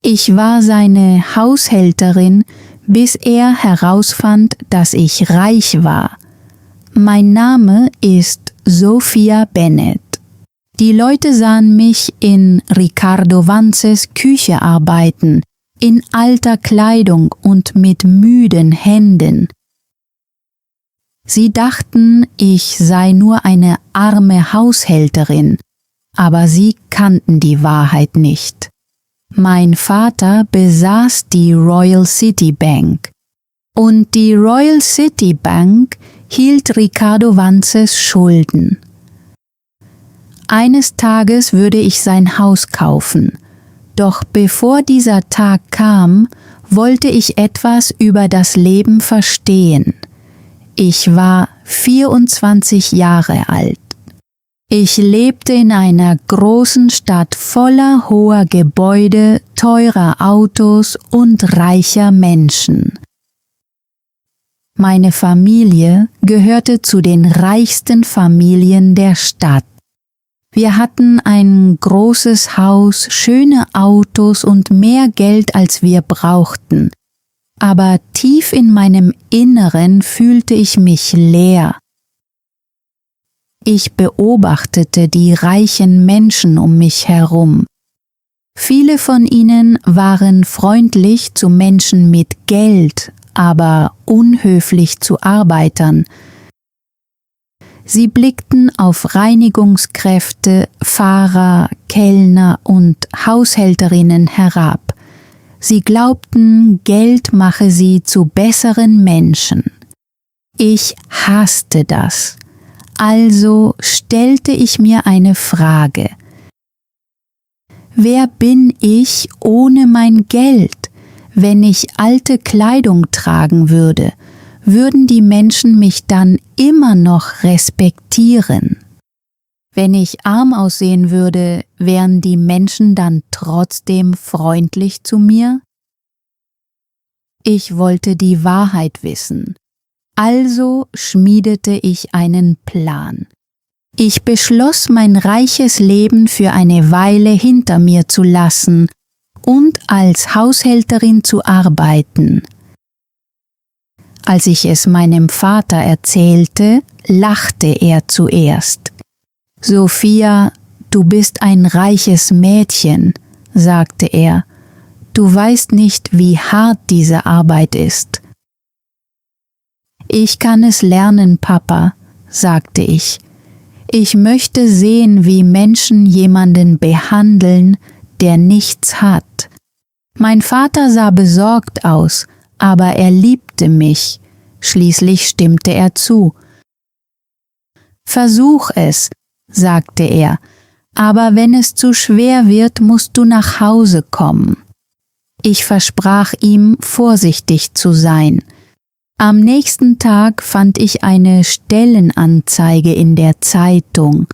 Ich war seine Haushälterin, bis er herausfand, dass ich reich war. Mein Name ist Sophia Bennett. Die Leute sahen mich in Ricardo Vances Küche arbeiten, in alter Kleidung und mit müden Händen. Sie dachten, ich sei nur eine arme Haushälterin, aber sie kannten die Wahrheit nicht. Mein Vater besaß die Royal City Bank und die Royal City Bank hielt Ricardo Vances Schulden. Eines Tages würde ich sein Haus kaufen, doch bevor dieser Tag kam, wollte ich etwas über das Leben verstehen. Ich war 24 Jahre alt. Ich lebte in einer großen Stadt voller hoher Gebäude, teurer Autos und reicher Menschen. Meine Familie gehörte zu den reichsten Familien der Stadt. Wir hatten ein großes Haus, schöne Autos und mehr Geld, als wir brauchten. Aber tief in meinem Inneren fühlte ich mich leer. Ich beobachtete die reichen Menschen um mich herum. Viele von ihnen waren freundlich zu Menschen mit Geld, aber unhöflich zu Arbeitern. Sie blickten auf Reinigungskräfte, Fahrer, Kellner und Haushälterinnen herab. Sie glaubten, Geld mache sie zu besseren Menschen. Ich hasste das. Also stellte ich mir eine Frage. Wer bin ich ohne mein Geld? Wenn ich alte Kleidung tragen würde, würden die Menschen mich dann immer noch respektieren? Wenn ich arm aussehen würde, wären die Menschen dann trotzdem freundlich zu mir? Ich wollte die Wahrheit wissen. Also schmiedete ich einen Plan. Ich beschloss, mein reiches Leben für eine Weile hinter mir zu lassen und als Haushälterin zu arbeiten. Als ich es meinem Vater erzählte, lachte er zuerst. »Sophia, du bist ein reiches Mädchen«, sagte er. »Du weißt nicht, wie hart diese Arbeit ist.« »Ich kann es lernen, Papa«, sagte ich. »Ich möchte sehen, wie Menschen jemanden behandeln, der nichts hat.« Mein Vater sah besorgt aus, aber er liebte mich. Schließlich stimmte er zu. »Versuch es«, sagte er, »aber wenn es zu schwer wird, musst du nach Hause kommen.« Ich versprach ihm, vorsichtig zu sein. Am nächsten Tag fand ich eine Stellenanzeige in der Zeitung.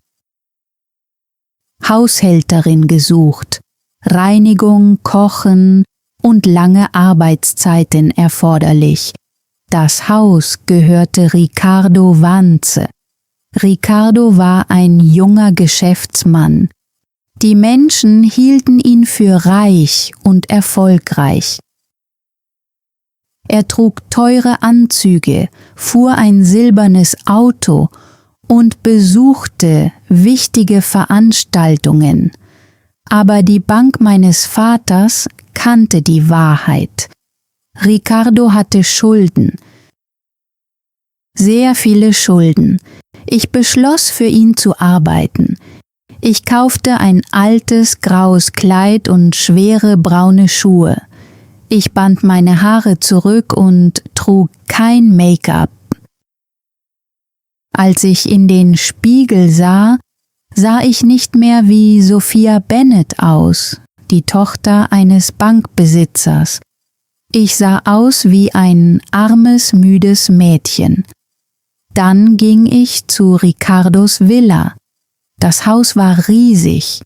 Haushälterin gesucht, Reinigung, Kochen und lange Arbeitszeiten erforderlich. Das Haus gehörte Ricardo Vance. Ricardo war ein junger Geschäftsmann. Die Menschen hielten ihn für reich und erfolgreich. Er trug teure Anzüge, fuhr ein silbernes Auto und besuchte wichtige Veranstaltungen. Aber die Bank meines Vaters kannte die Wahrheit. Ricardo hatte Schulden. Sehr viele Schulden. Ich beschloss, für ihn zu arbeiten. Ich kaufte ein altes graues Kleid und schwere braune Schuhe. Ich band meine Haare zurück und trug kein Make-up. Als ich in den Spiegel sah, sah ich nicht mehr wie Sophia Bennett aus, die Tochter eines Bankbesitzers. Ich sah aus wie ein armes, müdes Mädchen. Dann ging ich zu Ricardos Villa. Das Haus war riesig.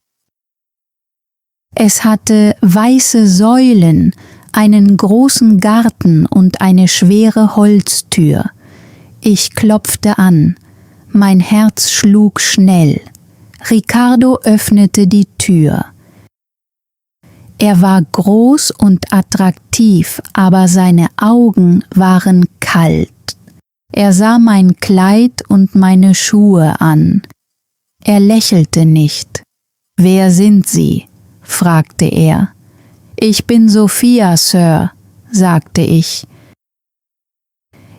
Es hatte weiße Säulen, einen großen Garten und eine schwere Holztür. Ich klopfte an. Mein Herz schlug schnell. Ricardo öffnete die Tür. Er war groß und attraktiv, aber seine Augen waren kalt. Er sah mein Kleid und meine Schuhe an. Er lächelte nicht. »Wer sind Sie?« fragte er. »Ich bin Sophia, Sir«, sagte ich.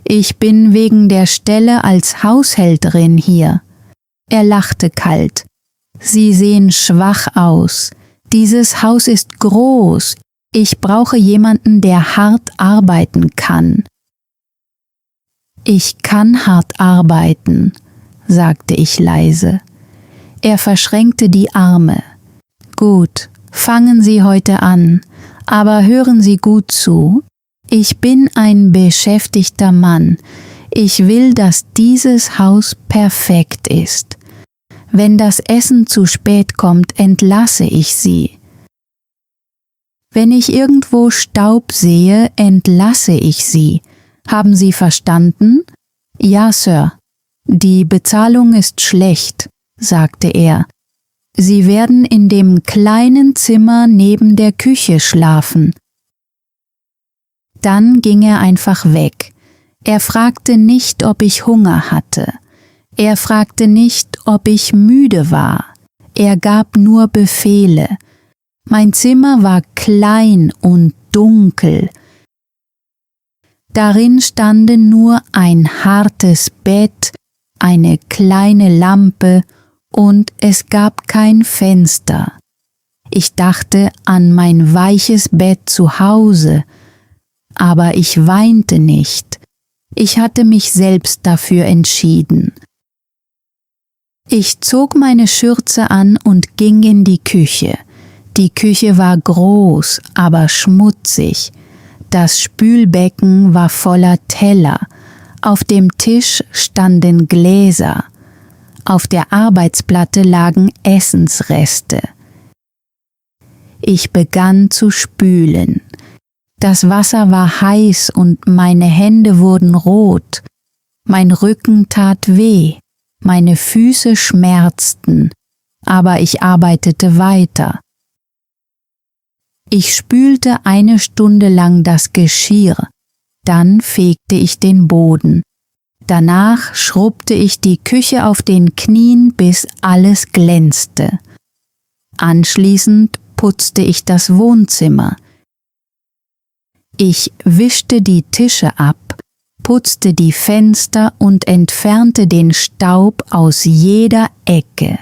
»Ich bin wegen der Stelle als Haushälterin hier.« Er lachte kalt. »Sie sehen schwach aus. Dieses Haus ist groß. Ich brauche jemanden, der hart arbeiten kann.« »Ich kann hart arbeiten«, sagte ich leise. Er verschränkte die Arme. »Gut, fangen Sie heute an, aber hören Sie gut zu. Ich bin ein beschäftigter Mann. Ich will, dass dieses Haus perfekt ist. Wenn das Essen zu spät kommt, entlasse ich Sie. Wenn ich irgendwo Staub sehe, entlasse ich Sie. Haben Sie verstanden?« »Ja, Sir.« »Die Bezahlung ist schlecht«, sagte er. »Sie werden in dem kleinen Zimmer neben der Küche schlafen.« Dann ging er einfach weg. Er fragte nicht, ob ich Hunger hatte. Er fragte nicht, ob ich müde war. Er gab nur Befehle. Mein Zimmer war klein und dunkel. Darin standen nur ein hartes Bett, eine kleine Lampe und es gab kein Fenster. Ich dachte an mein weiches Bett zu Hause, aber ich weinte nicht. Ich hatte mich selbst dafür entschieden. Ich zog meine Schürze an und ging in die Küche. Die Küche war groß, aber schmutzig. Das Spülbecken war voller Teller. Auf dem Tisch standen Gläser. Auf der Arbeitsplatte lagen Essensreste. Ich begann zu spülen. Das Wasser war heiß und meine Hände wurden rot. Mein Rücken tat weh. Meine Füße schmerzten, aber ich arbeitete weiter. Ich spülte 1 Stunde lang das Geschirr, dann fegte ich den Boden. Danach schrubbte ich die Küche auf den Knien, bis alles glänzte. Anschließend putzte ich das Wohnzimmer. Ich wischte die Tische ab, putzte die Fenster und entfernte den Staub aus jeder Ecke.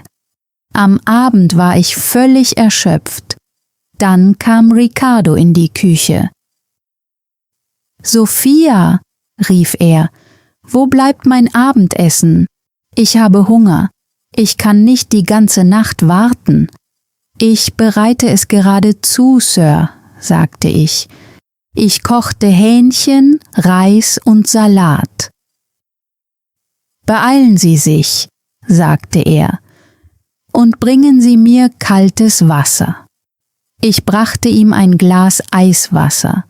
Am Abend war ich völlig erschöpft. Dann kam Ricardo in die Küche. »Sophia«, rief er, »wo bleibt mein Abendessen? Ich habe Hunger. Ich kann nicht die ganze Nacht warten.« »Ich bereite es gerade zu, Sir«, sagte ich. Ich kochte Hähnchen, Reis und Salat. »Beeilen Sie sich«, sagte er, »und bringen Sie mir kaltes Wasser.« Ich brachte ihm ein Glas Eiswasser.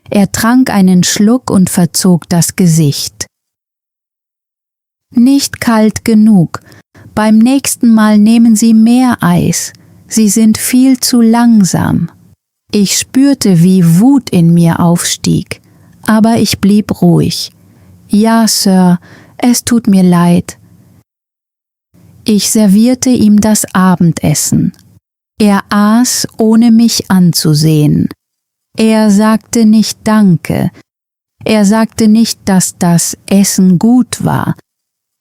Er trank einen Schluck und verzog das Gesicht. »Nicht kalt genug. Beim nächsten Mal nehmen Sie mehr Eis. Sie sind viel zu langsam.« Ich spürte, wie Wut in mir aufstieg, aber ich blieb ruhig. »Ja, Sir, es tut mir leid.« Ich servierte ihm das Abendessen. Er aß, ohne mich anzusehen. Er sagte nicht Danke. Er sagte nicht, dass das Essen gut war.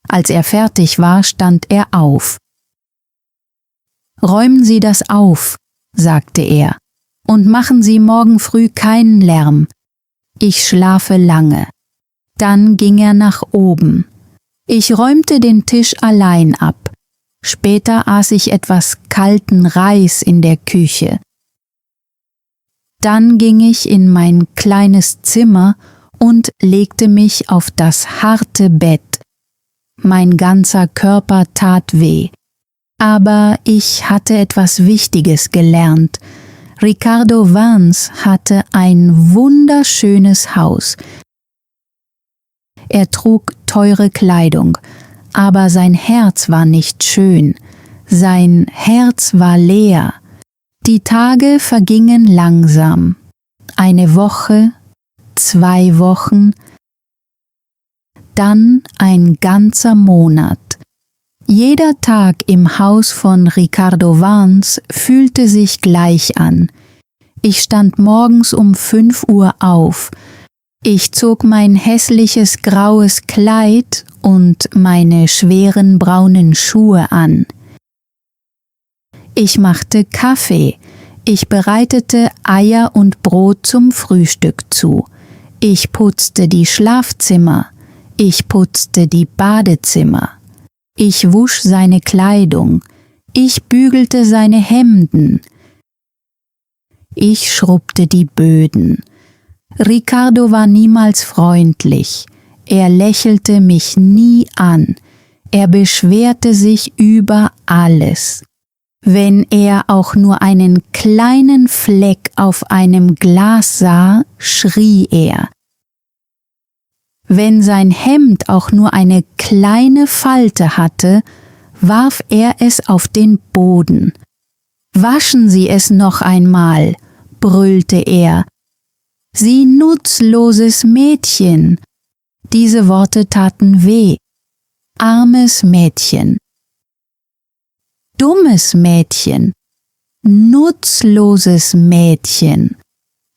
Als er fertig war, stand er auf. »Räumen Sie das auf«, sagte er. »Und machen Sie morgen früh keinen Lärm. Ich schlafe lange.« Dann ging er nach oben. Ich räumte den Tisch allein ab. Später aß ich etwas kalten Reis in der Küche. Dann ging ich in mein kleines Zimmer und legte mich auf das harte Bett. Mein ganzer Körper tat weh. Aber ich hatte etwas Wichtiges gelernt. Ricardo Vance hatte ein wunderschönes Haus. Er trug teure Kleidung, aber sein Herz war nicht schön. Sein Herz war leer. Die Tage vergingen langsam. Eine Woche, 2 Wochen, dann ein ganzer Monat. Jeder Tag im Haus von Ricardo Vance fühlte sich gleich an. Ich stand morgens um 5 Uhr auf. Ich zog mein hässliches graues Kleid und meine schweren braunen Schuhe an. Ich machte Kaffee. Ich bereitete Eier und Brot zum Frühstück zu. Ich putzte die Schlafzimmer. Ich putzte die Badezimmer. Ich wusch seine Kleidung. Ich bügelte seine Hemden. Ich schrubbte die Böden. Ricardo war niemals freundlich. Er lächelte mich nie an. Er beschwerte sich über alles. Wenn er auch nur einen kleinen Fleck auf einem Glas sah, schrie er. Wenn sein Hemd auch nur eine kleine Falte hatte, warf er es auf den Boden. »Waschen Sie es noch einmal«, brüllte er. »Sie nutzloses Mädchen!« Diese Worte taten weh. Armes Mädchen. Dummes Mädchen. Nutzloses Mädchen.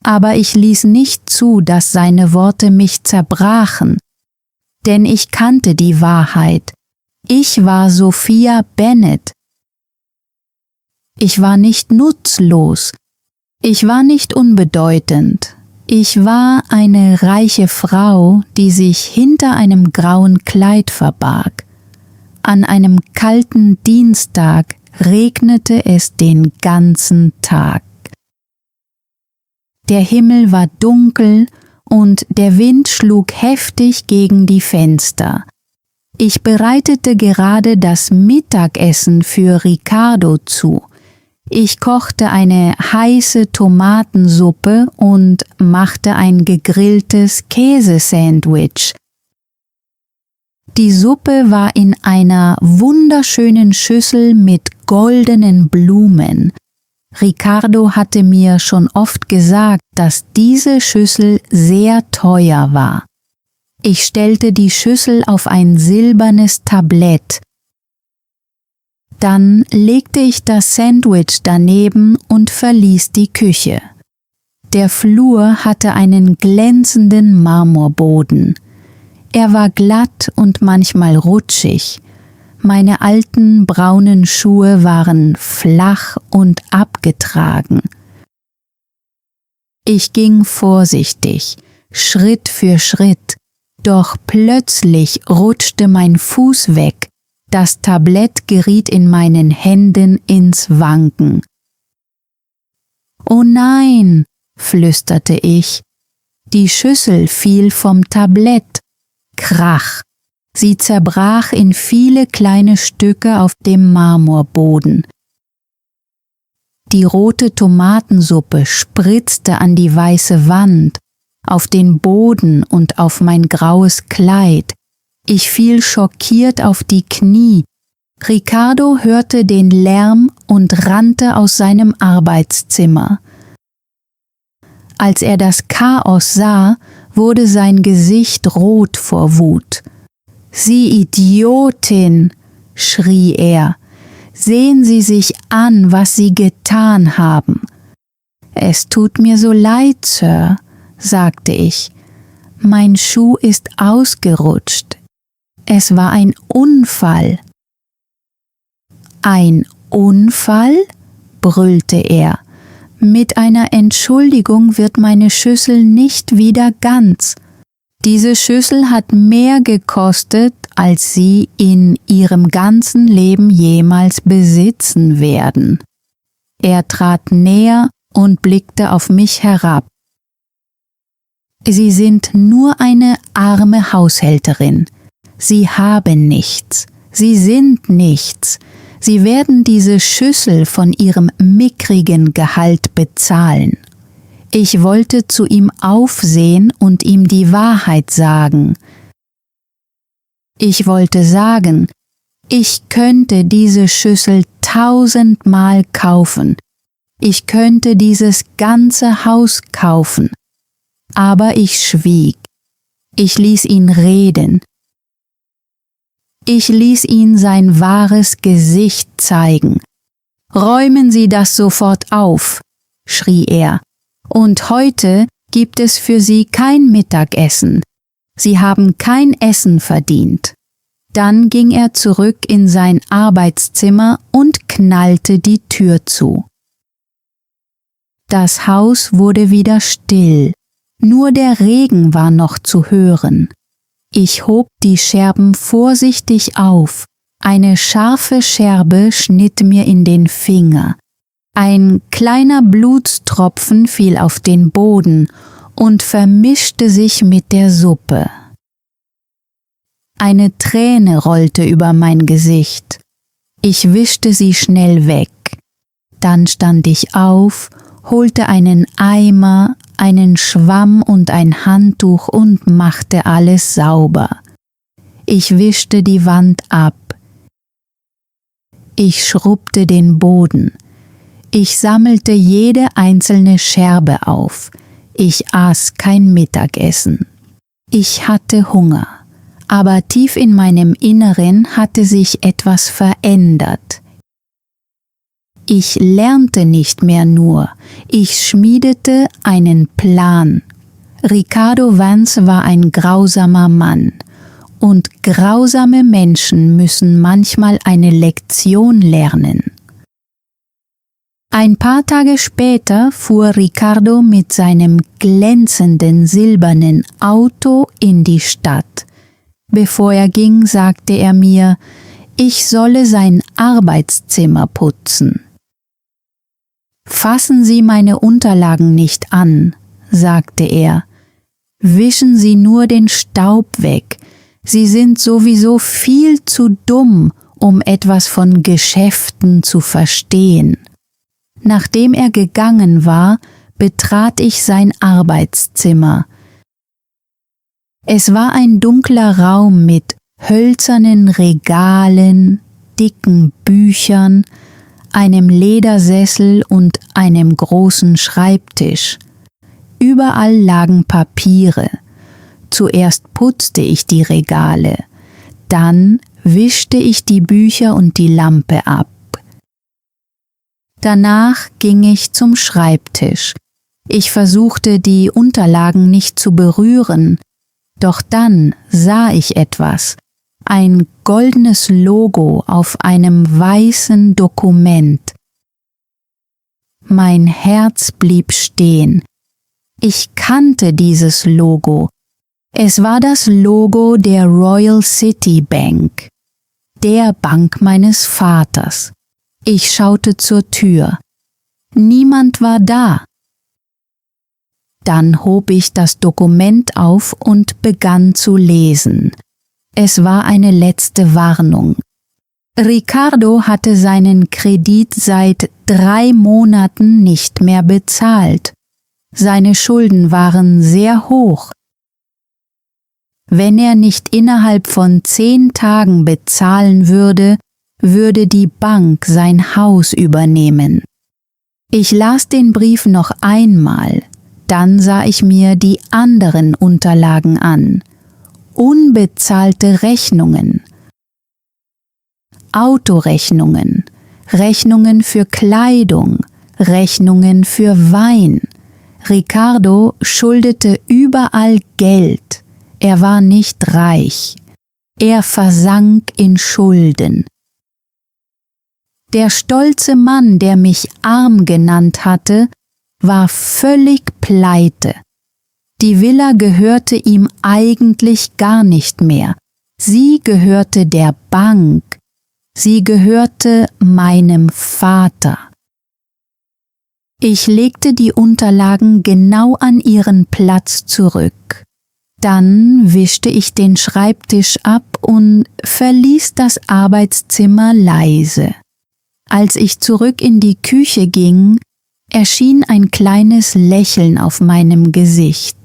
Aber ich ließ nicht zu, dass seine Worte mich zerbrachen, denn ich kannte die Wahrheit. Ich war Sophia Bennet. Ich war nicht nutzlos. Ich war nicht unbedeutend. Ich war eine reiche Frau, die sich hinter einem grauen Kleid verbarg. An einem kalten Dienstag regnete es den ganzen Tag. Der Himmel war dunkel und der Wind schlug heftig gegen die Fenster. Ich bereitete gerade das Mittagessen für Ricardo zu. Ich kochte eine heiße Tomatensuppe und machte ein gegrilltes Käsesandwich. Die Suppe war in einer wunderschönen Schüssel mit goldenen Blumen. Ricardo hatte mir schon oft gesagt, dass diese Schüssel sehr teuer war. Ich stellte die Schüssel auf ein silbernes Tablett. Dann legte ich das Sandwich daneben und verließ die Küche. Der Flur hatte einen glänzenden Marmorboden. Er war glatt und manchmal rutschig. Meine alten braunen Schuhe waren flach und abgetragen. Ich ging vorsichtig, Schritt für Schritt, doch plötzlich rutschte mein Fuß weg. Das Tablett geriet in meinen Händen ins Wanken. »Oh nein«, flüsterte ich. Die Schüssel fiel vom Tablett. Krach! Sie zerbrach in viele kleine Stücke auf dem Marmorboden. Die rote Tomatensuppe spritzte an die weiße Wand, auf den Boden und auf mein graues Kleid. Ich fiel schockiert auf die Knie. Ricardo hörte den Lärm und rannte aus seinem Arbeitszimmer. Als er das Chaos sah, wurde sein Gesicht rot vor Wut. »Sie Idiotin«, schrie er, »sehen Sie sich an, was Sie getan haben.« »Es tut mir so leid, Sir«, sagte ich. »Mein Schuh ist ausgerutscht. Es war ein Unfall.« »Ein Unfall?«, brüllte er. »Mit einer Entschuldigung wird meine Schüssel nicht wieder ganz. Diese Schüssel hat mehr gekostet, als Sie in Ihrem ganzen Leben jemals besitzen werden.« Er trat näher und blickte auf mich herab. »Sie sind nur eine arme Haushälterin. Sie haben nichts. Sie sind nichts. Sie werden diese Schüssel von Ihrem mickrigen Gehalt bezahlen.« Ich wollte zu ihm aufsehen und ihm die Wahrheit sagen. Ich wollte sagen, ich könnte diese Schüssel 1000-mal kaufen. Ich könnte dieses ganze Haus kaufen. Aber ich schwieg. Ich ließ ihn reden. Ich ließ ihn sein wahres Gesicht zeigen. »Räumen Sie das sofort auf«, schrie er, »und heute gibt es für Sie kein Mittagessen. Sie haben kein Essen verdient.« Dann ging er zurück in sein Arbeitszimmer und knallte die Tür zu. Das Haus wurde wieder still, nur der Regen war noch zu hören. Ich hob die Scherben vorsichtig auf. Eine scharfe Scherbe schnitt mir in den Finger. Ein kleiner Blutstropfen fiel auf den Boden und vermischte sich mit der Suppe. Eine Träne rollte über mein Gesicht. Ich wischte sie schnell weg. Dann stand ich auf, holte einen Eimer, einen Schwamm und ein Handtuch und machte alles sauber. Ich wischte die Wand ab. Ich schrubbte den Boden. Ich sammelte jede einzelne Scherbe auf. Ich aß kein Mittagessen. Ich hatte Hunger, aber tief in meinem Inneren hatte sich etwas verändert. Ich lernte nicht mehr nur, ich schmiedete einen Plan. Ricardo Vance war ein grausamer Mann. Und grausame Menschen müssen manchmal eine Lektion lernen. Ein paar Tage später fuhr Ricardo mit seinem glänzenden silbernen Auto in die Stadt. Bevor er ging, sagte er mir, ich solle sein Arbeitszimmer putzen. »Fassen Sie meine Unterlagen nicht an«, sagte er. »Wischen Sie nur den Staub weg. Sie sind sowieso viel zu dumm, um etwas von Geschäften zu verstehen.« Nachdem er gegangen war, betrat ich sein Arbeitszimmer. Es war ein dunkler Raum mit hölzernen Regalen, dicken Büchern, einem Ledersessel und einem großen Schreibtisch. Überall lagen Papiere. Zuerst putzte ich die Regale, dann wischte ich die Bücher und die Lampe ab. Danach ging ich zum Schreibtisch. Ich versuchte, die Unterlagen nicht zu berühren, doch dann sah ich etwas, ein goldenes Logo auf einem weißen Dokument. Mein Herz blieb stehen. Ich kannte dieses Logo. Es war das Logo der Royal City Bank, der Bank meines Vaters. Ich schaute zur Tür. Niemand war da. Dann hob ich das Dokument auf und begann zu lesen. Es war eine letzte Warnung. Ricardo hatte seinen Kredit seit 3 Monaten nicht mehr bezahlt. Seine Schulden waren sehr hoch. Wenn er nicht innerhalb von 10 Tagen bezahlen würde, würde die Bank sein Haus übernehmen. Ich las den Brief noch einmal, dann sah ich mir die anderen Unterlagen an. Unbezahlte Rechnungen, Autorechnungen, Rechnungen für Kleidung, Rechnungen für Wein. Ricardo schuldete überall Geld. Er war nicht reich. Er versank in Schulden. Der stolze Mann, der mich arm genannt hatte, war völlig pleite. Die Villa gehörte ihm eigentlich gar nicht mehr. Sie gehörte der Bank. Sie gehörte meinem Vater. Ich legte die Unterlagen genau an ihren Platz zurück. Dann wischte ich den Schreibtisch ab und verließ das Arbeitszimmer leise. Als ich zurück in die Küche ging, erschien ein kleines Lächeln auf meinem Gesicht.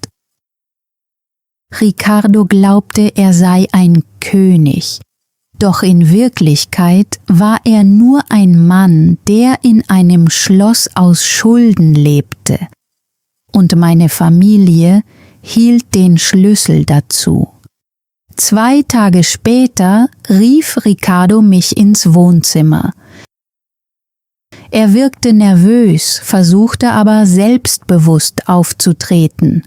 Ricardo glaubte, er sei ein König. Doch in Wirklichkeit war er nur ein Mann, der in einem Schloss aus Schulden lebte, und meine Familie hielt den Schlüssel dazu. 2 Tage später rief Ricardo mich ins Wohnzimmer. Er wirkte nervös, versuchte aber selbstbewusst aufzutreten.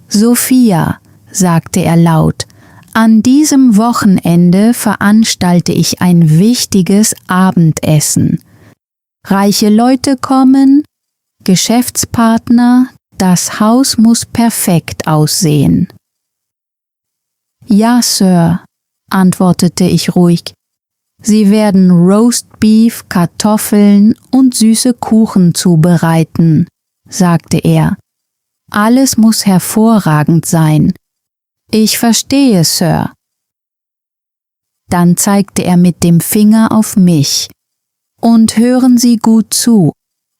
»Sophia«, sagte er laut, »an diesem Wochenende veranstalte ich ein wichtiges Abendessen. Reiche Leute kommen, Geschäftspartner, das Haus muss perfekt aussehen.« »Ja, Sir«, antwortete ich ruhig. »Sie werden Roastbeef, Kartoffeln und süße Kuchen zubereiten«, sagte er. »Alles muss hervorragend sein.« »Ich verstehe, Sir.« Dann zeigte er mit dem Finger auf mich. »Und hören Sie gut zu.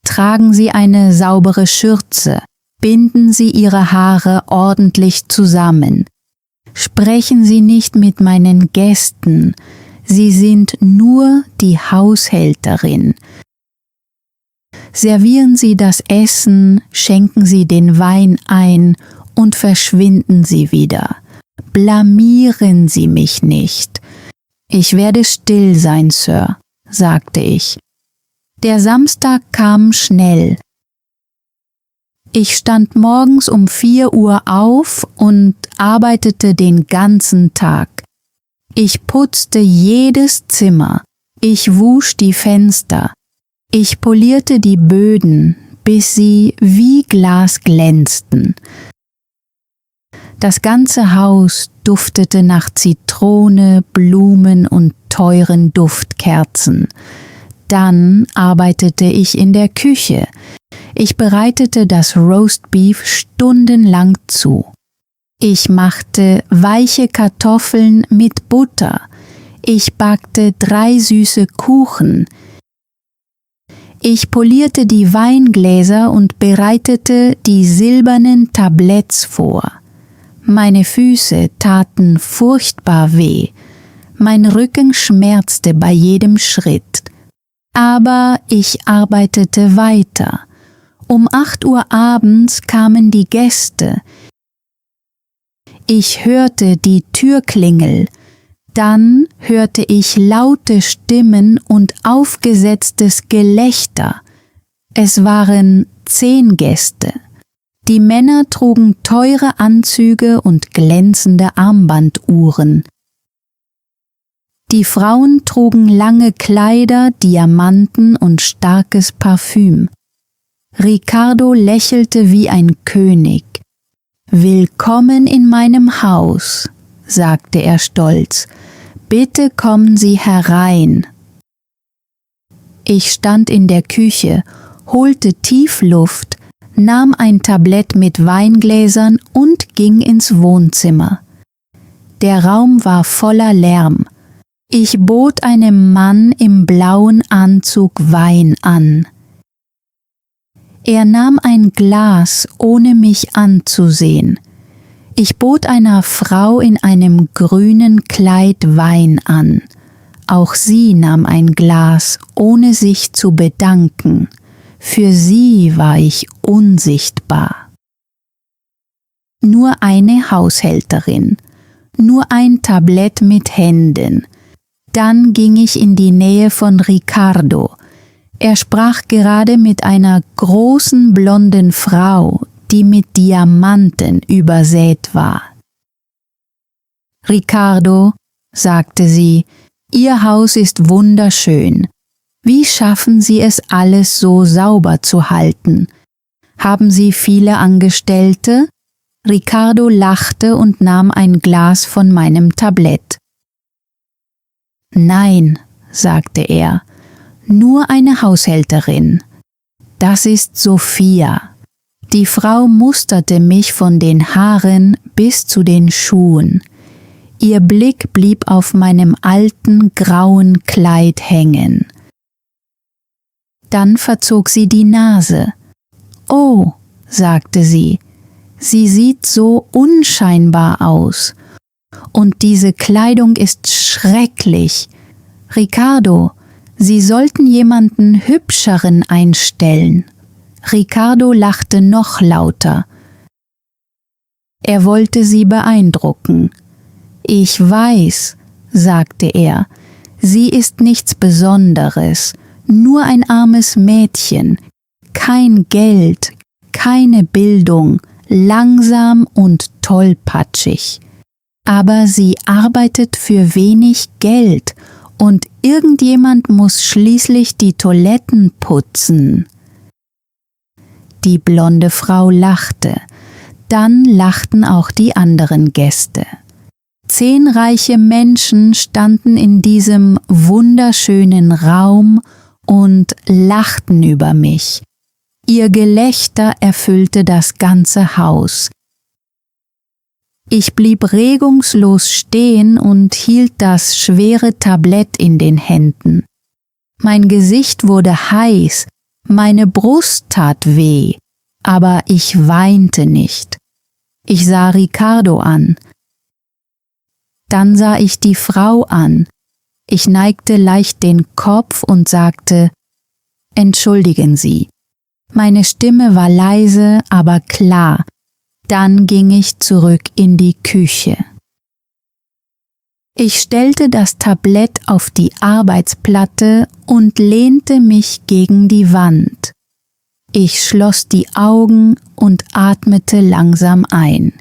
Tragen Sie eine saubere Schürze. Binden Sie Ihre Haare ordentlich zusammen. Sprechen Sie nicht mit meinen Gästen. Sie sind nur die Haushälterin. Servieren Sie das Essen, schenken Sie den Wein ein und verschwinden Sie wieder. Blamieren Sie mich nicht. Ich werde still sein, Sir«, sagte ich. Der Samstag kam schnell. Ich stand morgens um 4 Uhr auf und arbeitete den ganzen Tag. Ich putzte jedes Zimmer, ich wusch die Fenster, ich polierte die Böden, bis sie wie Glas glänzten. Das ganze Haus duftete nach Zitrone, Blumen und teuren Duftkerzen. Dann arbeitete ich in der Küche. Ich bereitete das Roastbeef stundenlang zu. Ich machte weiche Kartoffeln mit Butter. Ich backte 3 süße Kuchen. Ich polierte die Weingläser und bereitete die silbernen Tabletts vor. Meine Füße taten furchtbar weh. Mein Rücken schmerzte bei jedem Schritt. Aber ich arbeitete weiter. Um 8 Uhr abends kamen die Gäste. Ich hörte die Türklingel. Dann hörte ich laute Stimmen und aufgesetztes Gelächter. Es waren 10 Gäste. Die Männer trugen teure Anzüge und glänzende Armbanduhren. Die Frauen trugen lange Kleider, Diamanten und starkes Parfüm. Ricardo lächelte wie ein König. »Willkommen in meinem Haus«, sagte er stolz. »Bitte kommen Sie herein.« Ich stand in der Küche, holte tief Luft, nahm ein Tablett mit Weingläsern und ging ins Wohnzimmer. Der Raum war voller Lärm. Ich bot einem Mann im blauen Anzug Wein an. Er nahm ein Glas, ohne mich anzusehen. Ich bot einer Frau in einem grünen Kleid Wein an. Auch sie nahm ein Glas, ohne sich zu bedanken. Für sie war ich unsichtbar. Nur eine Haushälterin, nur ein Tablett mit Händen. Dann ging ich in die Nähe von Ricardo. Er sprach gerade mit einer großen blonden Frau, die mit Diamanten übersät war. »Ricardo«, sagte sie, »Ihr Haus ist wunderschön. Wie schaffen Sie es, alles so sauber zu halten? Haben Sie viele Angestellte?« Ricardo lachte und nahm ein Glas von meinem Tablett. »Nein«, sagte er, »nur eine Haushälterin. Das ist Sophia.« Die Frau musterte mich von den Haaren bis zu den Schuhen. Ihr Blick blieb auf meinem alten grauen Kleid hängen. Dann verzog sie die Nase. »Oh«, sagte sie, »sie sieht so unscheinbar aus. Und diese Kleidung ist schrecklich. Ricardo, Sie sollten jemanden Hübscheren einstellen. Ricardo lachte noch lauter. Er wollte sie beeindrucken. Ich weiß, sagte er, sie ist nichts Besonderes, nur ein armes Mädchen, kein Geld, keine Bildung, langsam und tollpatschig. Aber sie arbeitet für wenig Geld und irgendjemand muss schließlich die Toiletten putzen. Die blonde Frau lachte, dann lachten auch die anderen Gäste. 10 reiche Menschen standen in diesem wunderschönen Raum und lachten über mich. Ihr Gelächter erfüllte das ganze Haus. Ich blieb regungslos stehen und hielt das schwere Tablett in den Händen. Mein Gesicht wurde heiß, meine Brust tat weh, aber ich weinte nicht. Ich sah Ricardo an. Dann sah ich die Frau an. Ich neigte leicht den Kopf und sagte: Entschuldigen Sie. Meine Stimme war leise, aber klar. Dann ging ich zurück in die Küche. Ich stellte das Tablett auf die Arbeitsplatte und lehnte mich gegen die Wand. Ich schloss die Augen und atmete langsam ein.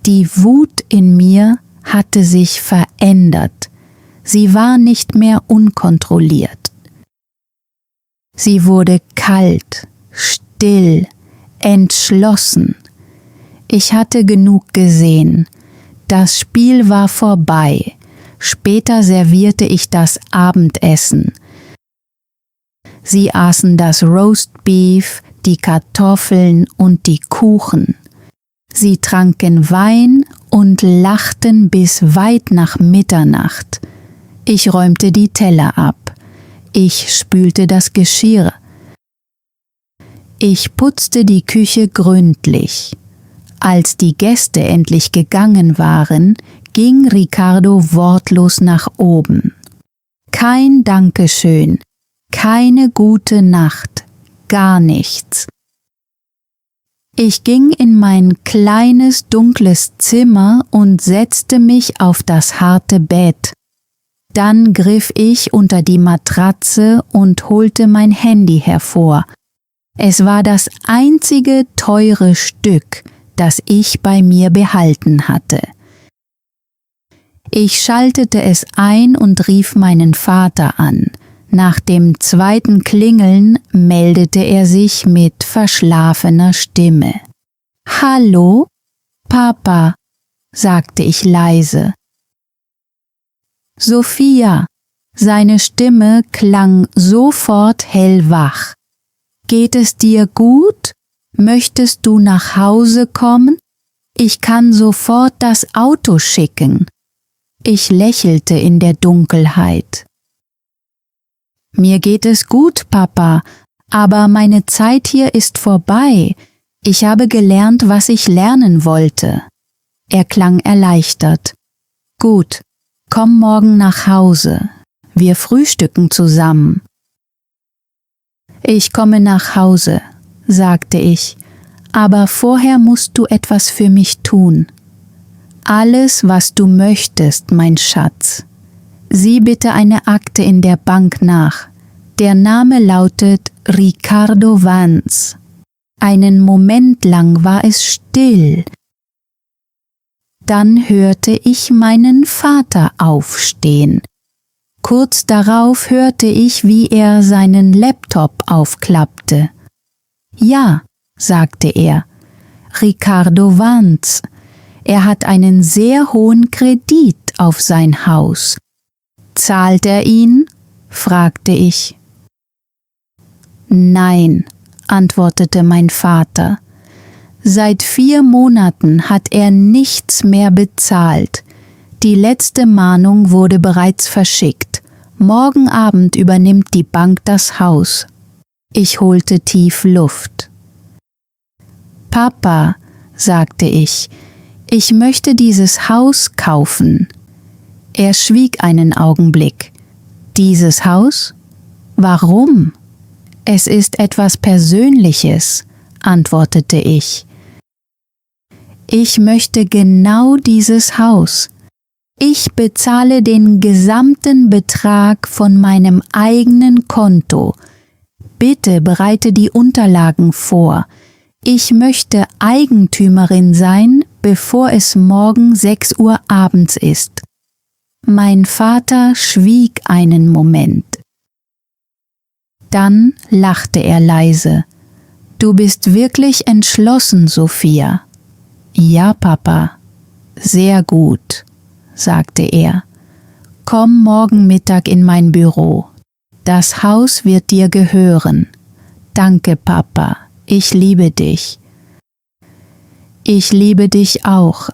Die Wut in mir hatte sich verändert. Sie war nicht mehr unkontrolliert. Sie wurde kalt, still, entschlossen. Ich hatte genug gesehen. Das Spiel war vorbei. Später servierte ich das Abendessen. Sie aßen das Roastbeef, die Kartoffeln und die Kuchen. Sie tranken Wein und lachten bis weit nach Mitternacht. Ich räumte die Teller ab. Ich spülte das Geschirr. Ich putzte die Küche gründlich. Als die Gäste endlich gegangen waren, ging Ricardo wortlos nach oben. Kein Dankeschön, keine gute Nacht, gar nichts. Ich ging in mein kleines, dunkles Zimmer und setzte mich auf das harte Bett. Dann griff ich unter die Matratze und holte mein Handy hervor. Es war das einzige teure Stück, das ich bei mir behalten hatte. Ich schaltete es ein und rief meinen Vater an. Nach dem zweiten Klingeln meldete er sich mit verschlafener Stimme. »Hallo, Papa«, sagte ich leise. »Sophia«, seine Stimme klang sofort hellwach. »Geht es dir gut? Möchtest du nach Hause kommen? Ich kann sofort das Auto schicken.« Ich lächelte in der Dunkelheit. »Mir geht es gut, Papa, aber meine Zeit hier ist vorbei. Ich habe gelernt, was ich lernen wollte.« Er klang erleichtert. »Gut, komm morgen nach Hause. Wir frühstücken zusammen.« »Ich komme nach Hause«, sagte ich, »aber vorher musst du etwas für mich tun. Alles, was du möchtest, mein Schatz. Sieh bitte eine Akte in der Bank nach. Der Name lautet Ricardo Vance.« Einen Moment lang war es still. Dann hörte ich meinen Vater aufstehen. Kurz darauf hörte ich, wie er seinen Laptop aufklappte. »Ja«, sagte er, »Ricardo Vance. Er hat einen sehr hohen Kredit auf sein Haus. Zahlt er ihn?« fragte ich. »Nein«, antwortete mein Vater. »Seit 4 Monaten hat er nichts mehr bezahlt. Die letzte Mahnung wurde bereits verschickt. Morgen Abend übernimmt die Bank das Haus.« Ich holte tief Luft. »Papa«, sagte ich Ich möchte dieses Haus kaufen. Er schwieg einen Augenblick. Dieses Haus? Warum? Es ist etwas Persönliches, antwortete ich. Ich möchte genau dieses Haus. Ich bezahle den gesamten Betrag von meinem eigenen Konto. Bitte bereite die Unterlagen vor. Ich möchte Eigentümerin sein, bevor es morgen 6 Uhr abends ist. Mein Vater schwieg einen Moment. Dann lachte er leise. Du bist wirklich entschlossen, Sophia. Ja, Papa. Sehr gut, sagte er. Komm morgen Mittag in mein Büro. Das Haus wird dir gehören. Danke, Papa. Ich liebe dich. Ich liebe dich auch.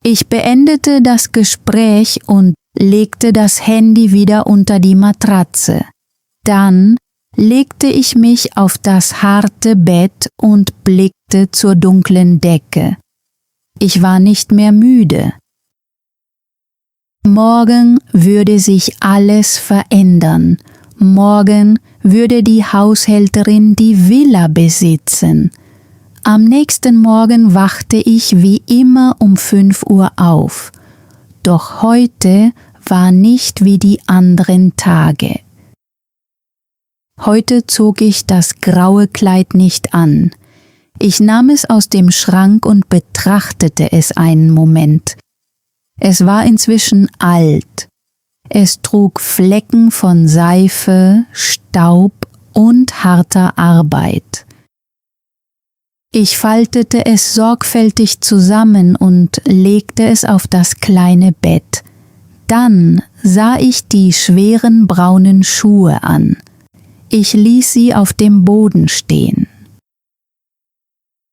Ich beendete das Gespräch und legte das Handy wieder unter die Matratze. Dann legte ich mich auf das harte Bett und blickte zur dunklen Decke. Ich war nicht mehr müde. Morgen würde sich alles verändern. Morgen würde die Haushälterin die Villa besitzen. Am nächsten Morgen wachte ich wie immer um 5 Uhr auf. Doch heute war nicht wie die anderen Tage. Heute zog ich das graue Kleid nicht an. Ich nahm es aus dem Schrank und betrachtete es einen Moment. Es war inzwischen alt. Es trug Flecken von Seife, Staub und harter Arbeit. Ich faltete es sorgfältig zusammen und legte es auf das kleine Bett. Dann sah ich die schweren braunen Schuhe an. Ich ließ sie auf dem Boden stehen.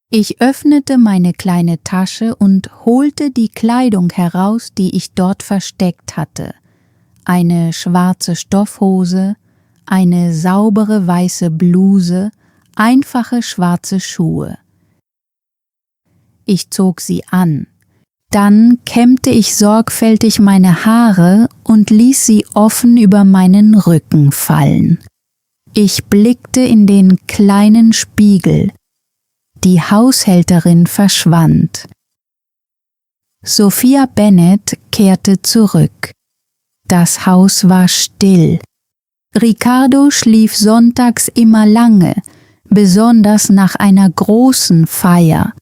Ich öffnete meine kleine Tasche und holte die Kleidung heraus, die ich dort versteckt hatte. Eine schwarze Stoffhose, eine saubere weiße Bluse, einfache schwarze Schuhe. Ich zog sie an. Dann kämmte ich sorgfältig meine Haare und ließ sie offen über meinen Rücken fallen. Ich blickte in den kleinen Spiegel. Die Haushälterin verschwand. Sophia Bennet kehrte zurück. Das Haus war still. Ricardo schlief sonntags immer lange, besonders nach einer großen Feier.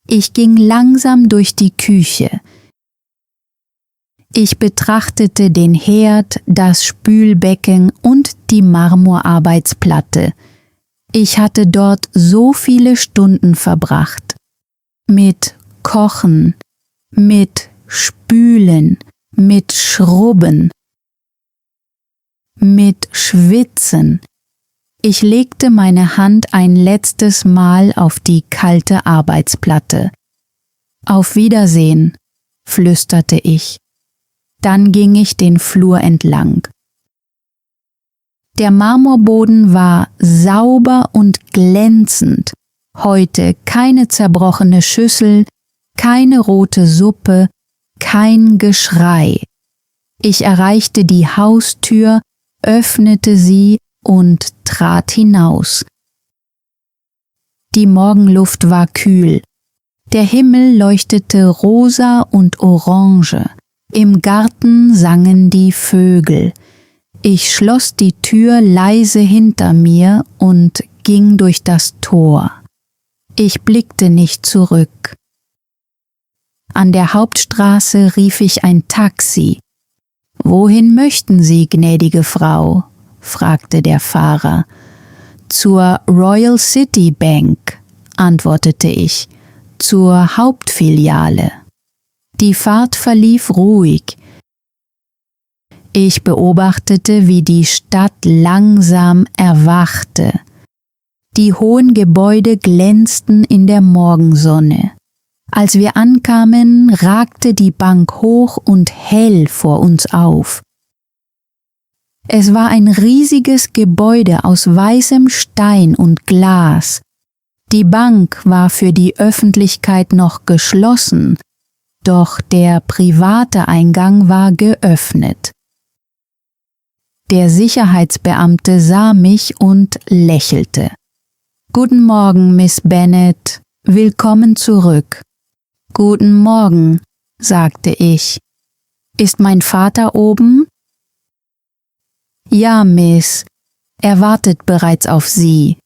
Ich ging langsam durch die Küche. Ich betrachtete den Herd, das Spülbecken und die Marmorarbeitsplatte. Ich hatte dort so viele Stunden verbracht. Mit Kochen, mit Spülen, mit Schrubben, mit Schwitzen. Ich legte meine Hand ein letztes Mal auf die kalte Arbeitsplatte. Auf Wiedersehen, flüsterte ich. Dann ging ich den Flur entlang. Der Marmorboden war sauber und glänzend. Heute keine zerbrochene Schüssel, keine rote Suppe, kein Geschrei. Ich erreichte die Haustür, öffnete sie und trat hinaus. Die Morgenluft war kühl. Der Himmel leuchtete rosa und orange. Im Garten sangen die Vögel. Ich schloss die Tür leise hinter mir und ging durch das Tor. Ich blickte nicht zurück. An der Hauptstraße rief ich ein Taxi. »Wohin möchten Sie, gnädige Frau?« fragte der Fahrer. »Zur Royal City Bank«, antwortete ich, »zur Hauptfiliale.« Die Fahrt verlief ruhig. Ich beobachtete, wie die Stadt langsam erwachte. Die hohen Gebäude glänzten in der Morgensonne. Als wir ankamen, ragte die Bank hoch und hell vor uns auf. Es war ein riesiges Gebäude aus weißem Stein und Glas. Die Bank war für die Öffentlichkeit noch geschlossen, doch der private Eingang war geöffnet. Der Sicherheitsbeamte sah mich und lächelte. »Guten Morgen, Miss Bennet. Willkommen zurück.« »Guten Morgen«, sagte ich. »Ist mein Vater oben?« »Ja, Miss. Er wartet bereits auf Sie.«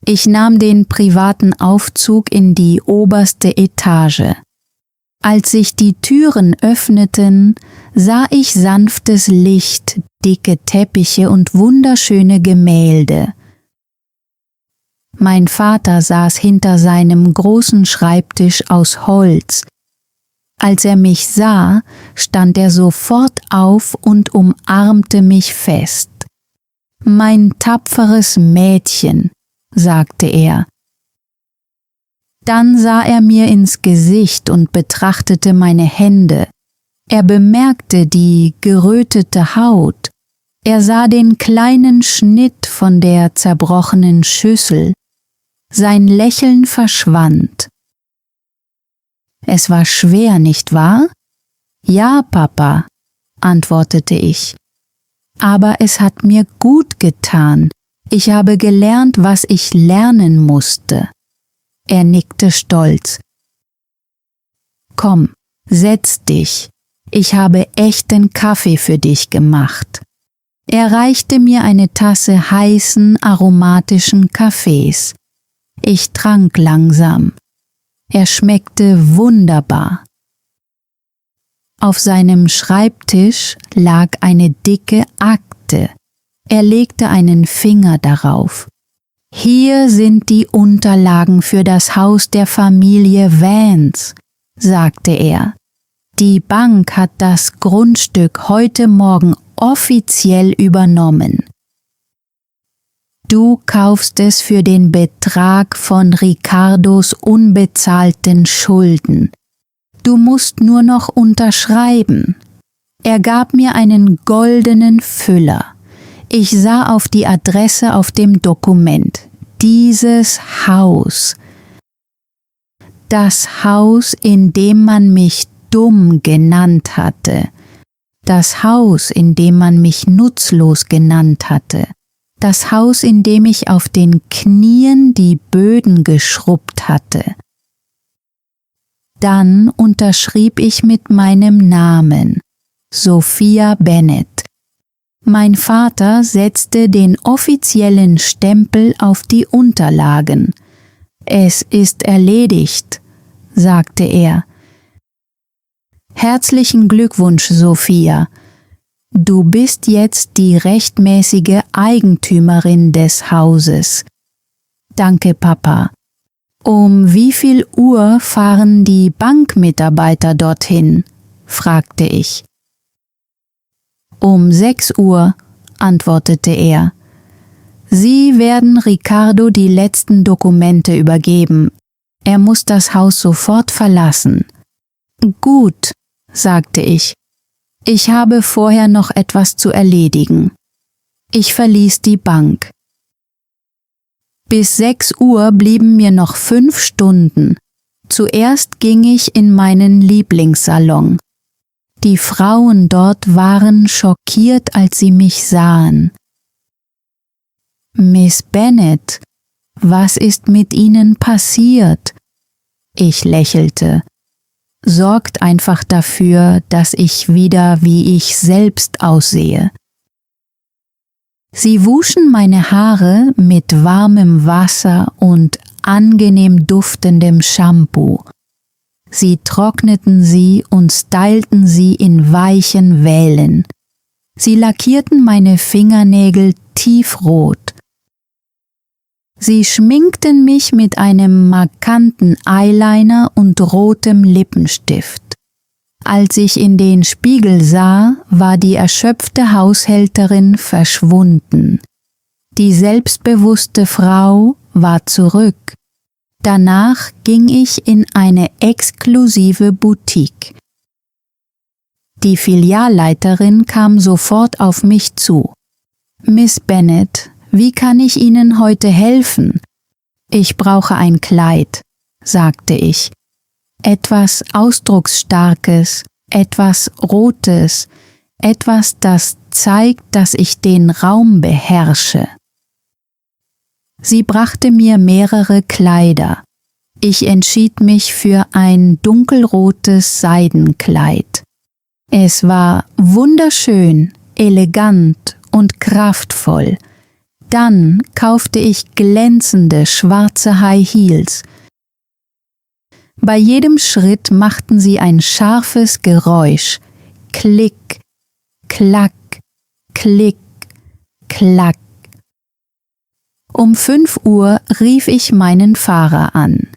Ich nahm den privaten Aufzug in die oberste Etage. Als sich die Türen öffneten, sah ich sanftes Licht, dicke Teppiche und wunderschöne Gemälde. Mein Vater saß hinter seinem großen Schreibtisch aus Holz. Als er mich sah, stand er sofort auf und umarmte mich fest. »Mein tapferes Mädchen«, sagte er. Dann sah er mir ins Gesicht und betrachtete meine Hände. Er bemerkte die gerötete Haut. Er sah den kleinen Schnitt von der zerbrochenen Schüssel. Sein Lächeln verschwand. »Es war schwer, nicht wahr?« »Ja, Papa«, antwortete ich. »Aber es hat mir gut getan. Ich habe gelernt, was ich lernen musste.« Er nickte stolz. »Komm, setz dich. Ich habe echten Kaffee für dich gemacht.« Er reichte mir eine Tasse heißen, aromatischen Kaffees. Ich trank langsam. Er schmeckte wunderbar. Auf seinem Schreibtisch lag eine dicke Akte. Er legte einen Finger darauf. »Hier sind die Unterlagen für das Haus der Familie Vance«, sagte er. »Die Bank hat das Grundstück heute Morgen offiziell übernommen. Du kaufst es für den Betrag von Ricardos unbezahlten Schulden. Du musst nur noch unterschreiben.« Er gab mir einen goldenen Füller. Ich sah auf die Adresse auf dem Dokument. Dieses Haus. Das Haus, in dem man mich dumm genannt hatte. Das Haus, in dem man mich nutzlos genannt hatte. Das Haus, in dem ich auf den Knien die Böden geschrubbt hatte. Dann unterschrieb ich mit meinem Namen, Sophia Bennet. Mein Vater setzte den offiziellen Stempel auf die Unterlagen. »Es ist erledigt«, sagte er. »Herzlichen Glückwunsch, Sophia. Du bist jetzt die rechtmäßige Eigentümerin des Hauses.« »Danke, Papa. Um wie viel Uhr fahren die Bankmitarbeiter dorthin?« fragte ich. »Um 6 Uhr«, antwortete er. »Sie werden Ricardo die letzten Dokumente übergeben. Er muss das Haus sofort verlassen.« »Gut«, sagte ich. »Ich habe vorher noch etwas zu erledigen.« Ich verließ die Bank. Bis 6 Uhr blieben mir noch 5 Stunden. Zuerst ging ich in meinen Lieblingssalon. Die Frauen dort waren schockiert, als sie mich sahen. »Miss Bennet, was ist mit Ihnen passiert?« Ich lächelte. »Sorgt einfach dafür, dass ich wieder wie ich selbst aussehe.« Sie wuschen meine Haare mit warmem Wasser und angenehm duftendem Shampoo. Sie trockneten sie und stylten sie in weichen Wellen. Sie lackierten meine Fingernägel tiefrot. Sie schminkten mich mit einem markanten Eyeliner und rotem Lippenstift. Als ich in den Spiegel sah, war die erschöpfte Haushälterin verschwunden. Die selbstbewusste Frau war zurück. Danach ging ich in eine exklusive Boutique. Die Filialleiterin kam sofort auf mich zu. »Miss Bennet, wie kann ich Ihnen heute helfen?« »Ich brauche ein Kleid«, sagte ich. etwas Ausdrucksstarkes, etwas Rotes, etwas, das zeigt, dass ich den Raum beherrsche. Sie brachte mir mehrere Kleider. Ich entschied mich für ein dunkelrotes Seidenkleid. Es war wunderschön, elegant und kraftvoll. Dann kaufte ich glänzende schwarze High Heels. Bei jedem Schritt machten sie ein scharfes Geräusch. Klick, klack, klick, klack. Um 5 Uhr rief ich meinen Fahrer an.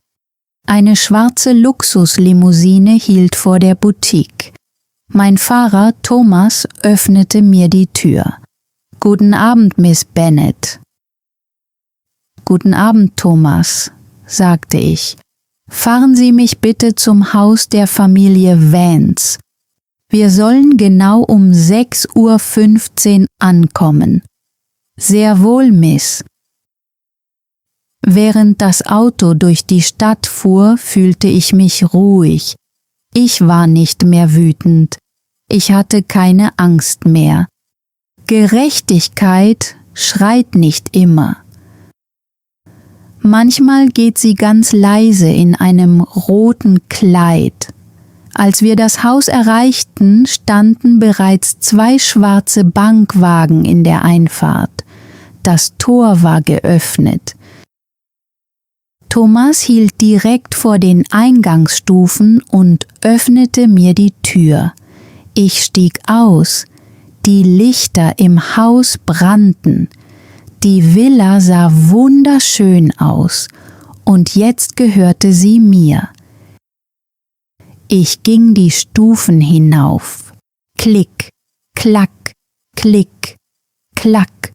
Eine schwarze Luxuslimousine hielt vor der Boutique. Mein Fahrer Thomas öffnete mir die Tür. »Guten Abend, Miss Bennet.« »Guten Abend, Thomas«, sagte ich. »Fahren Sie mich bitte zum Haus der Familie Vance. Wir sollen genau um 6:15 Uhr ankommen.« »Sehr wohl, Miss.« Während das Auto durch die Stadt fuhr, fühlte ich mich ruhig. Ich war nicht mehr wütend. Ich hatte keine Angst mehr. Gerechtigkeit schreit nicht immer. Manchmal geht sie ganz leise in einem roten Kleid. Als wir das Haus erreichten, standen bereits 2 schwarze Bankwagen in der Einfahrt. Das Tor war geöffnet. Thomas hielt direkt vor den Eingangsstufen und öffnete mir die Tür. Ich stieg aus. Die Lichter im Haus brannten. Die Villa sah wunderschön aus und jetzt gehörte sie mir. Ich ging die Stufen hinauf. Klick, klack, klick, klack.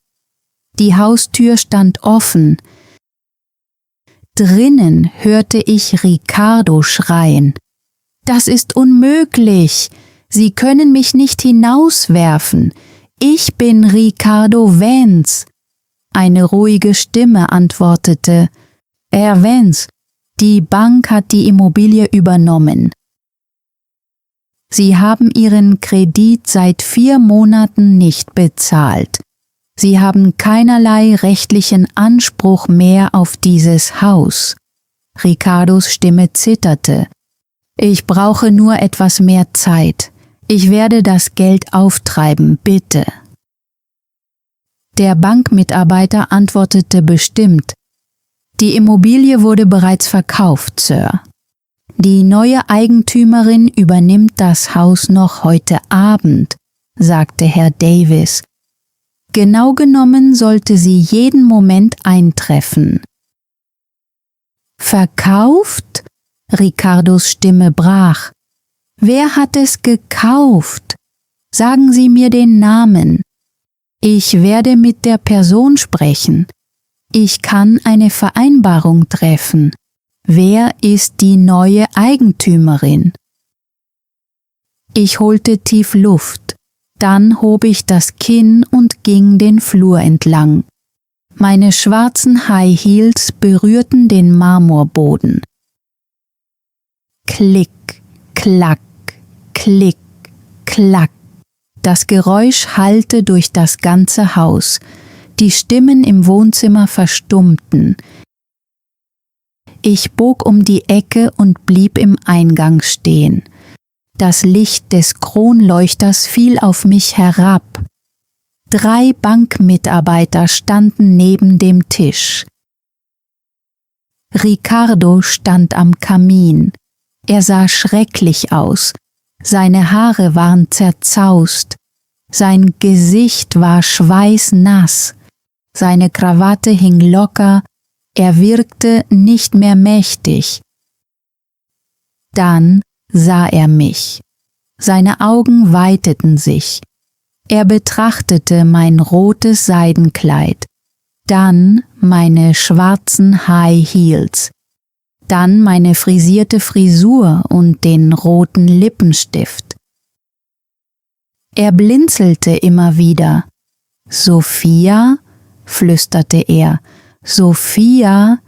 Die Haustür stand offen. Drinnen hörte ich Ricardo schreien. »Das ist unmöglich! Sie können mich nicht hinauswerfen! Ich bin Ricardo Vance!« Eine ruhige Stimme antwortete, »Herr Vance, die Bank hat die Immobilie übernommen. Sie haben Ihren Kredit seit 4 Monaten nicht bezahlt. Sie haben keinerlei rechtlichen Anspruch mehr auf dieses Haus.« Ricardos Stimme zitterte. »Ich brauche nur etwas mehr Zeit. Ich werde das Geld auftreiben, bitte.« Der Bankmitarbeiter antwortete bestimmt, »Die Immobilie wurde bereits verkauft, Sir. Die neue Eigentümerin übernimmt das Haus noch heute Abend«, sagte Herr Davis. »Genau genommen sollte sie jeden Moment eintreffen.« »Verkauft?« Ricardos Stimme brach. »Wer hat es gekauft? Sagen Sie mir den Namen. Ich werde mit der Person sprechen. Ich kann eine Vereinbarung treffen. Wer ist die neue Eigentümerin?« Ich holte tief Luft. Dann hob ich das Kinn und ging den Flur entlang. Meine schwarzen High Heels berührten den Marmorboden. Klick, klack, klick, klack. Das Geräusch hallte durch das ganze Haus. Die Stimmen im Wohnzimmer verstummten. Ich bog um die Ecke und blieb im Eingang stehen. Das Licht des Kronleuchters fiel auf mich herab. 3 Bankmitarbeiter standen neben dem Tisch. Ricardo stand am Kamin. Er sah schrecklich aus. Seine Haare waren zerzaust. Sein Gesicht war schweißnass. Seine Krawatte hing locker. Er wirkte nicht mehr mächtig. Dann sah er mich. Seine Augen weiteten sich. Er betrachtete mein rotes Seidenkleid, dann meine schwarzen High Heels, dann meine frisierte Frisur und den roten Lippenstift. Er blinzelte immer wieder. »Sophia?« flüsterte er. »Sophia,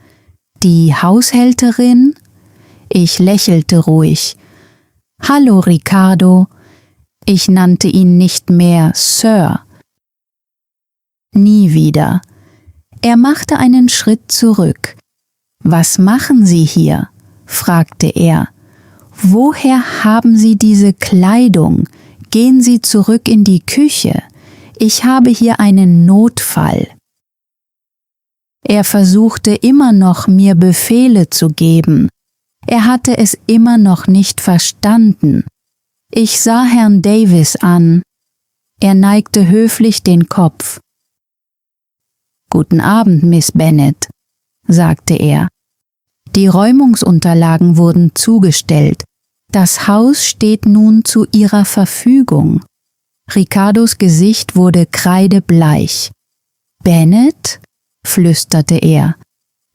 die Haushälterin?« Ich lächelte ruhig. »Hallo, Ricardo.« Ich nannte ihn nicht mehr Sir. Nie wieder. Er machte einen Schritt zurück. »Was machen Sie hier?« fragte er. »Woher haben Sie diese Kleidung? Gehen Sie zurück in die Küche. Ich habe hier einen Notfall.« Er versuchte immer noch, mir Befehle zu geben. Er hatte es immer noch nicht verstanden. Ich sah Herrn Davis an. Er neigte höflich den Kopf. »Guten Abend, Miss Bennet«, sagte er. Die Räumungsunterlagen wurden zugestellt. Das Haus steht nun zu Ihrer Verfügung. Ricardos Gesicht wurde kreidebleich. »Bennet?« flüsterte er.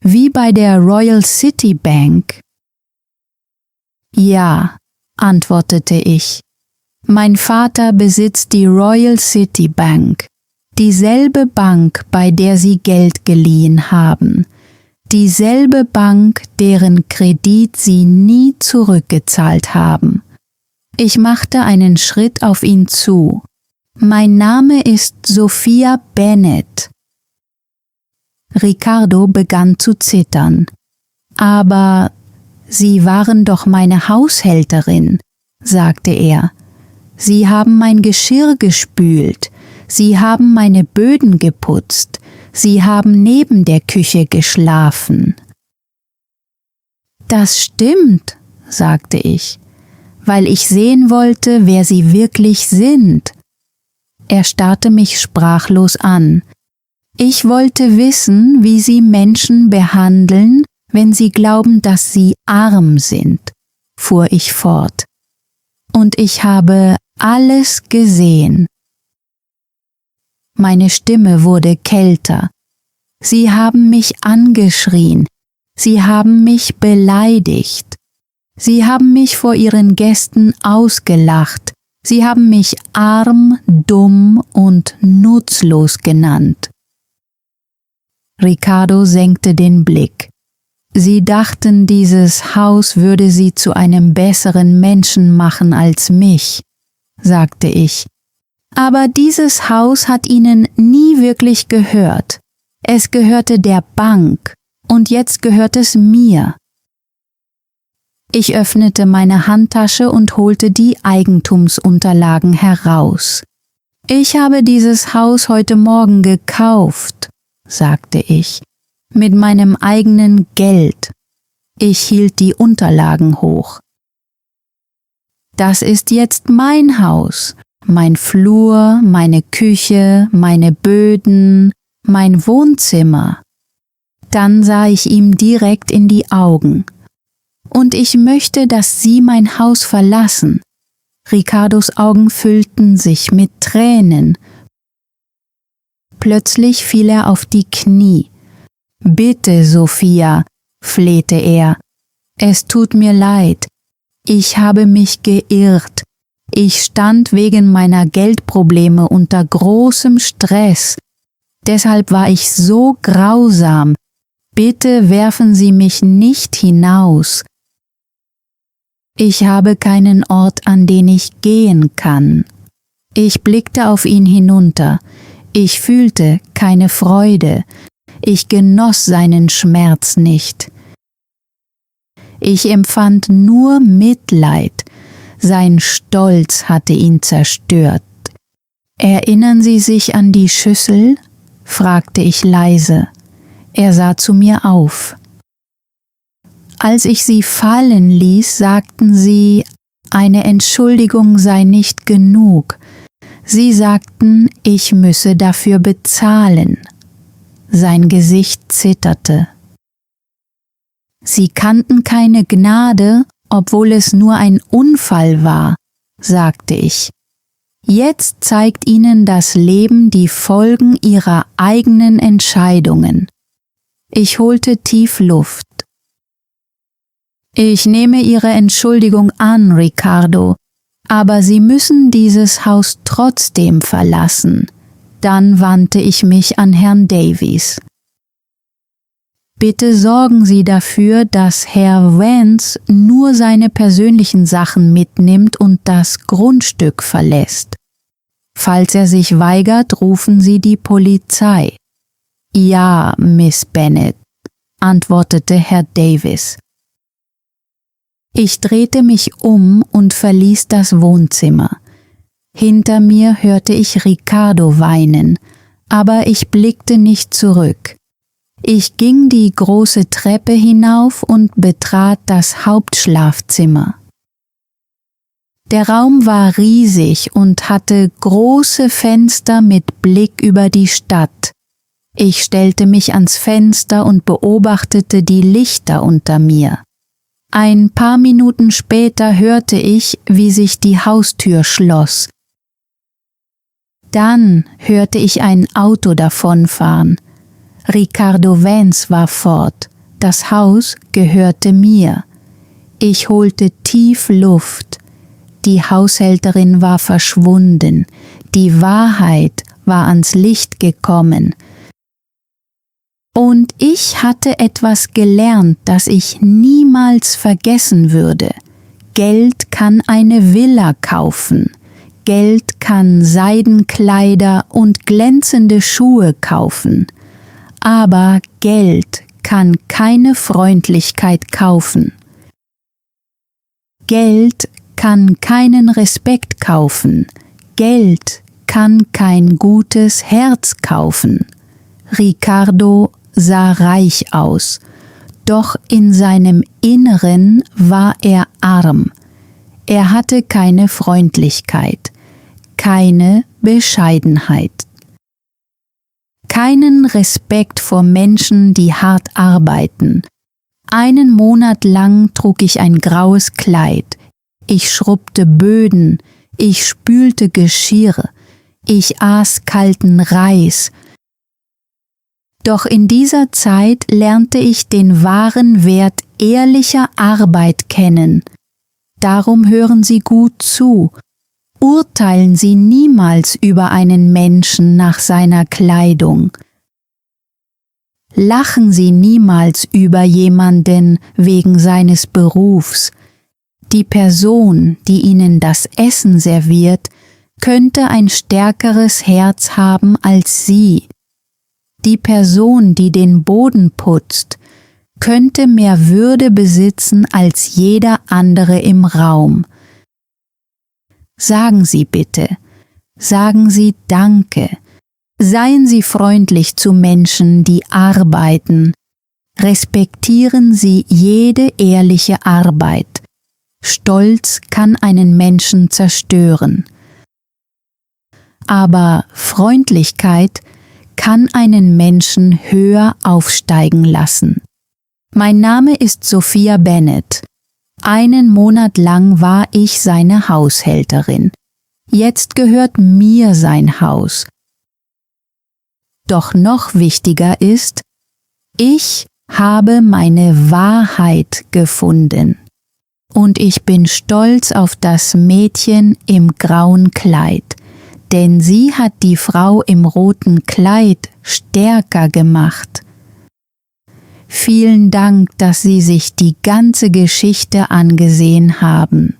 »Wie bei der Royal City Bank?« »Ja«, antwortete ich. »Mein Vater besitzt die Royal City Bank, dieselbe Bank, bei der Sie Geld geliehen haben, dieselbe Bank, deren Kredit Sie nie zurückgezahlt haben.« Ich machte einen Schritt auf ihn zu. »Mein Name ist Sophia Bennet.« Ricardo begann zu zittern. »Aber Sie waren doch meine Haushälterin«, sagte er. »Sie haben mein Geschirr gespült, Sie haben meine Böden geputzt, Sie haben neben der Küche geschlafen.« »Das stimmt«, sagte ich, »weil ich sehen wollte, wer Sie wirklich sind.« Er starrte mich sprachlos an. »Ich wollte wissen, wie Sie Menschen behandeln, wenn sie glauben, dass sie arm sind«, fuhr ich fort. »Und ich habe alles gesehen.« Meine Stimme wurde kälter. »Sie haben mich angeschrien, Sie haben mich beleidigt, Sie haben mich vor Ihren Gästen ausgelacht, Sie haben mich arm, dumm und nutzlos genannt.« Ricardo senkte den Blick. »Sie dachten, dieses Haus würde Sie zu einem besseren Menschen machen als mich«, sagte ich. »Aber dieses Haus hat Ihnen nie wirklich gehört. Es gehörte der Bank, und jetzt gehört es mir.« Ich öffnete meine Handtasche und holte die Eigentumsunterlagen heraus. »Ich habe dieses Haus heute Morgen gekauft«, sagte ich, »mit meinem eigenen Geld.« Ich hielt die Unterlagen hoch. »Das ist jetzt mein Haus, mein Flur, meine Küche, meine Böden, mein Wohnzimmer.« Dann sah ich ihm direkt in die Augen. »Und ich möchte, dass Sie mein Haus verlassen.« Ricardos Augen füllten sich mit Tränen. Plötzlich fiel er auf die Knie. »Bitte, Sophia«, flehte er, »es tut mir leid. Ich habe mich geirrt. Ich stand wegen meiner Geldprobleme unter großem Stress. Deshalb war ich so grausam. Bitte werfen Sie mich nicht hinaus. Ich habe keinen Ort, an den ich gehen kann.« Ich blickte auf ihn hinunter. Ich fühlte keine Freude. Ich genoss seinen Schmerz nicht. Ich empfand nur Mitleid. Sein Stolz hatte ihn zerstört. »Erinnern Sie sich an die Schüssel?« fragte ich leise. Er sah zu mir auf. »Als ich sie fallen ließ, sagten Sie, eine Entschuldigung sei nicht genug. Sie sagten, ich müsse dafür bezahlen.« Sein Gesicht zitterte. »Sie kannten keine Gnade, obwohl es nur ein Unfall war«, sagte ich. »Jetzt zeigt Ihnen das Leben die Folgen Ihrer eigenen Entscheidungen.« Ich holte tief Luft. »Ich nehme Ihre Entschuldigung an, Ricardo, aber Sie müssen dieses Haus trotzdem verlassen.« Dann wandte ich mich an Herrn Davies. Bitte sorgen Sie dafür, dass Herr Vance nur seine persönlichen Sachen mitnimmt und das Grundstück verlässt. Falls er sich weigert, rufen Sie die Polizei. Ja, Miss Bennet, antwortete Herr Davis. Ich drehte mich um und verließ das Wohnzimmer. Hinter mir hörte ich Ricardo weinen, aber ich blickte nicht zurück. Ich ging die große Treppe hinauf und betrat das Hauptschlafzimmer. Der Raum war riesig und hatte große Fenster mit Blick über die Stadt. Ich stellte mich ans Fenster und beobachtete die Lichter unter mir. Ein paar Minuten später hörte ich, wie sich die Haustür schloss. Dann hörte ich ein Auto davonfahren. Ricardo Vance war fort. Das Haus gehörte mir. Ich holte tief Luft. Die Haushälterin war verschwunden. Die Wahrheit war ans Licht gekommen. Und ich hatte etwas gelernt, das ich niemals vergessen würde. Geld kann eine Villa kaufen. Geld kann Seidenkleider und glänzende Schuhe kaufen. Aber Geld kann keine Freundlichkeit kaufen. Geld kann keinen Respekt kaufen. Geld kann kein gutes Herz kaufen. Ricardo sah reich aus, doch in seinem Inneren war er arm. Er hatte keine Freundlichkeit, keine Bescheidenheit, keinen Respekt vor Menschen, die hart arbeiten. Einen Monat lang trug ich ein graues Kleid. Ich schrubbte Böden, ich spülte Geschirr, ich aß kalten Reis. Doch in dieser Zeit lernte ich den wahren Wert ehrlicher Arbeit kennen. Darum hören Sie gut zu. Urteilen Sie niemals über einen Menschen nach seiner Kleidung. Lachen Sie niemals über jemanden wegen seines Berufs. Die Person, die Ihnen das Essen serviert, könnte ein stärkeres Herz haben als Sie. Die Person, die den Boden putzt, könnte mehr Würde besitzen als jeder andere im Raum. Sagen Sie bitte, sagen Sie Danke, seien Sie freundlich zu Menschen, die arbeiten, respektieren Sie jede ehrliche Arbeit. Stolz kann einen Menschen zerstören. Aber Freundlichkeit kann einen Menschen höher aufsteigen lassen. Mein Name ist Sophia Bennet. Einen Monat lang war ich seine Haushälterin. Jetzt gehört mir sein Haus. Doch noch wichtiger ist, ich habe meine Wahrheit gefunden. Und ich bin stolz auf das Mädchen im grauen Kleid, denn sie hat die Frau im roten Kleid stärker gemacht. Vielen Dank, dass Sie sich die ganze Geschichte angesehen haben.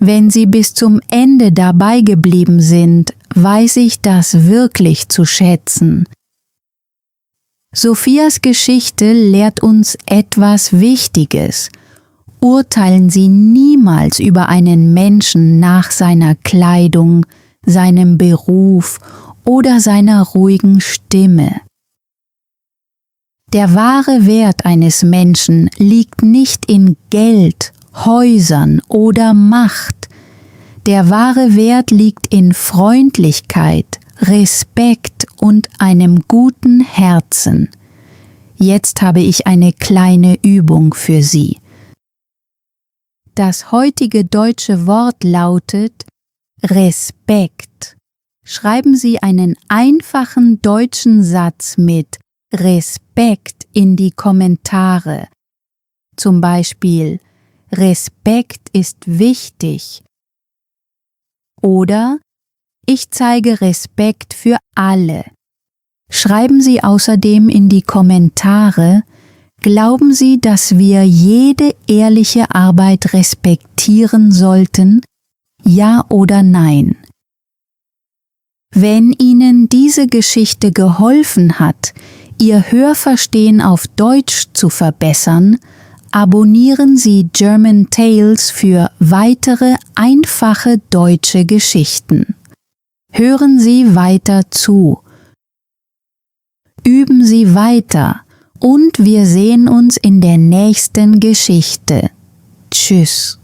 Wenn Sie bis zum Ende dabei geblieben sind, weiß ich das wirklich zu schätzen. Sophias Geschichte lehrt uns etwas Wichtiges. Urteilen Sie niemals über einen Menschen nach seiner Kleidung, seinem Beruf oder seiner ruhigen Stimme. Der wahre Wert eines Menschen liegt nicht in Geld, Häusern oder Macht. Der wahre Wert liegt in Freundlichkeit, Respekt und einem guten Herzen. Jetzt habe ich eine kleine Übung für Sie. Das heutige deutsche Wort lautet Respekt. Schreiben Sie einen einfachen deutschen Satz mit Respekt in die Kommentare. Zum Beispiel: Respekt ist wichtig. Oder: Ich zeige Respekt für alle. Schreiben Sie außerdem in die Kommentare: Glauben Sie, dass wir jede ehrliche Arbeit respektieren sollten? Ja oder nein? Wenn Ihnen diese Geschichte geholfen hat, Ihr Hörverstehen auf Deutsch zu verbessern, abonnieren Sie German Tales für weitere einfache deutsche Geschichten. Hören Sie weiter zu. Üben Sie weiter und wir sehen uns in der nächsten Geschichte. Tschüss.